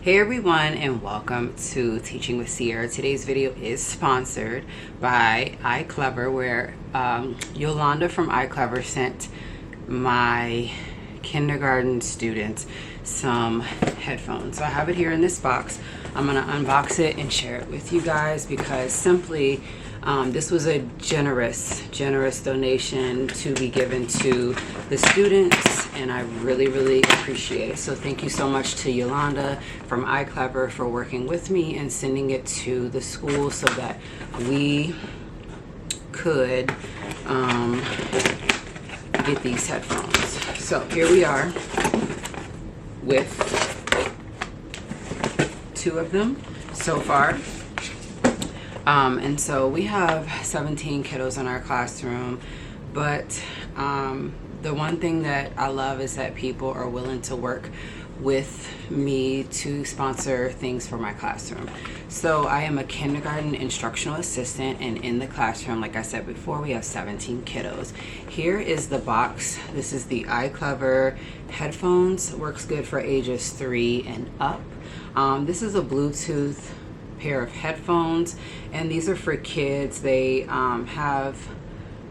Hey everyone, and welcome to Teaching with Sierra. Today's video is sponsored by iClever, where Yolanda from iClever sent my kindergarten students some headphones. So I have it here in this box. I'm going to unbox it and share it with you guys because simply this was a generous donation to be given to the students, and I really appreciate it. So thank you so much to Yolanda from iClever for working with me and sending it to the school so that we could get these headphones. So here we are with two of them so far. And so we have 17 kiddos in our classroom, but the one thing that I love is that people are willing to work with me to sponsor things for my classroom. So I am a kindergarten instructional assistant, and in the classroom, like I said before, we have 17 kiddos. Here is the box. This is the iClever headphones. Works good for ages 3 and up. This is a Bluetooth pair of headphones, and these are for kids. They have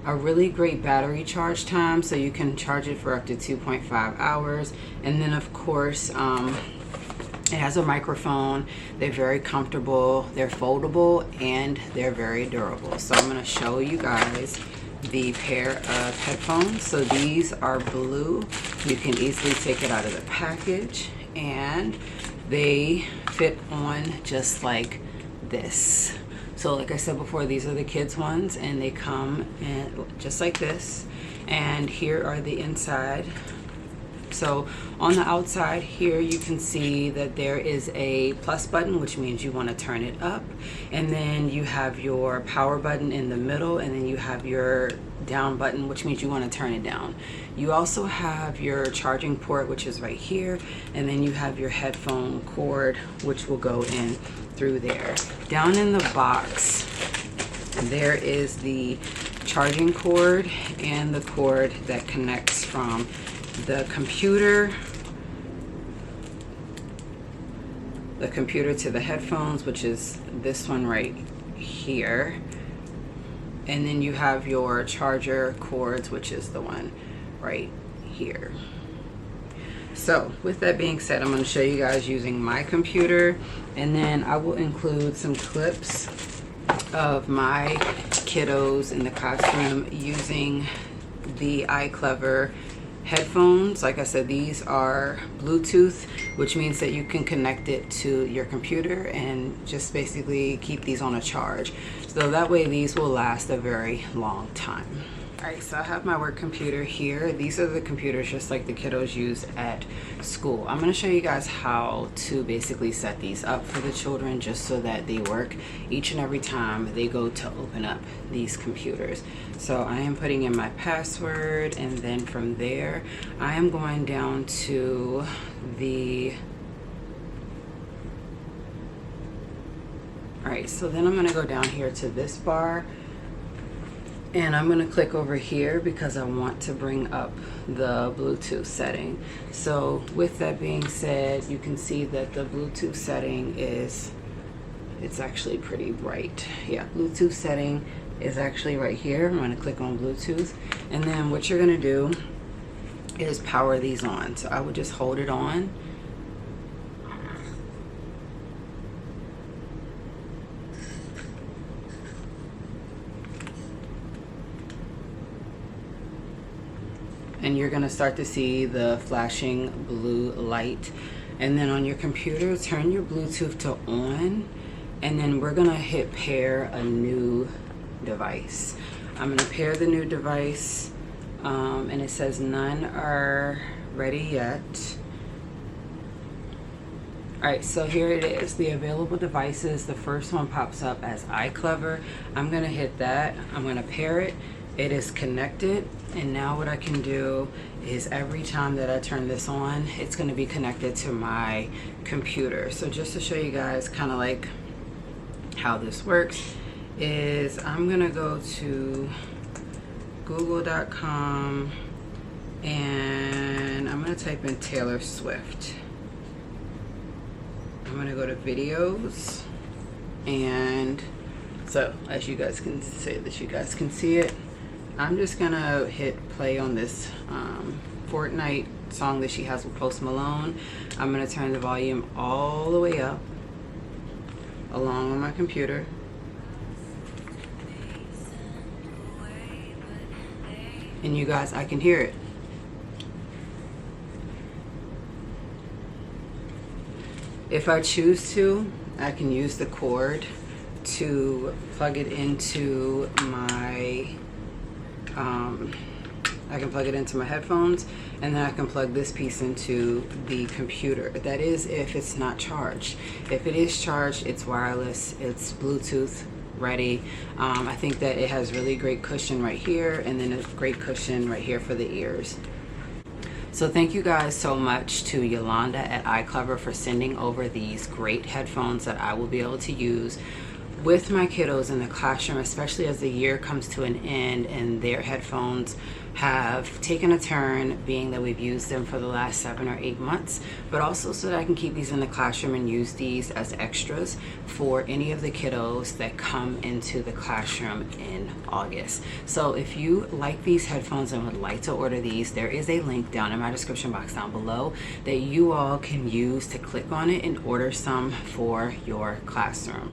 a really great battery charge time, so you can charge it for up to 2.5 hours. And then of course it has a microphone. They're very comfortable, they're foldable, and they're very durable. So I'm going to show you guys the pair of headphones. So these are blue. You can easily take it out of the package, and they fit on just like this. So like I said before, these are the kids ones, and they come in just like this. And here are the inside. So on the outside here, you can see that there is a plus button, which means you want to turn it up, and then you have your power button in the middle, and then you have your down button, which means you want to turn it down. You also have your charging port, which is right here, and then you have your headphone cord, which will go in through there. Down in the box, there is the charging cord and the cord that connects from the computer to the headphones, which is this one right here. And then you have your charger cords, which is the one right here. So with that being said, I'm going to show you guys using my computer, and then I will include some clips of my kiddos in the classroom using the iClever headphones. Like I said, these are Bluetooth, which means that you can connect it to your computer and just basically keep these on a charge. So that way these will last a very long time. Alright, so I have my work computer here. These are the computers just like the kiddos use at school. I'm going to show you guys how to basically set these up for the children just so that they work each and every time they go to open up these computers. So I am putting in my password, and then from there I am going down to the... Alright, so then I'm going to go down here to this bar, and I'm going to click over here because I want to bring up the Bluetooth setting. So with that being said, you can see that the Bluetooth setting is, it's actually pretty bright. Yeah, Bluetooth setting is actually right here. I'm going to click on Bluetooth, and then what you're going to do is power these on. So I would just hold it on. And you're going to start to see the flashing blue light. And then on your computer, turn your Bluetooth to on, and then we're going to hit pair a new device. I'm going to pair the new device, and it says none are ready yet. Alright, so here it is, the available devices. The first one pops up as iClever. I'm going to hit that. I'm going to pair it. It is connected, and now what I can do is every time that I turn this on, it's going to be connected to my computer. So just to show you guys kind of like how this works is I'm going to go to google.com, and I'm going to type in Taylor Swift. gonna go to videos, and so as you guys can see it, I'm just gonna hit play on this Fortnite song that she has with Post Malone. I'm gonna turn the volume all the way up along on my computer. And you guys, I can hear it. If I choose to, I can use the cord to plug it into my I can plug it into my headphones, and then I can plug this piece into the computer. That is if it's not charged. If it is charged, it's wireless, it's Bluetooth ready. I think that it has really great cushion right here, and then a great cushion right here for the ears. So thank you guys so much to Yolanda at iClever for sending over these great headphones that I will be able to use with my kiddos in the classroom, especially as the year comes to an end and their headphones have taken a turn, being that we've used them for the last 7 or 8 months, but also so that I can keep these in the classroom and use these as extras for any of the kiddos that come into the classroom in August. So if you like these headphones and would like to order these, there is a link down in my description box down below that you all can use to click on it and order some for your classroom.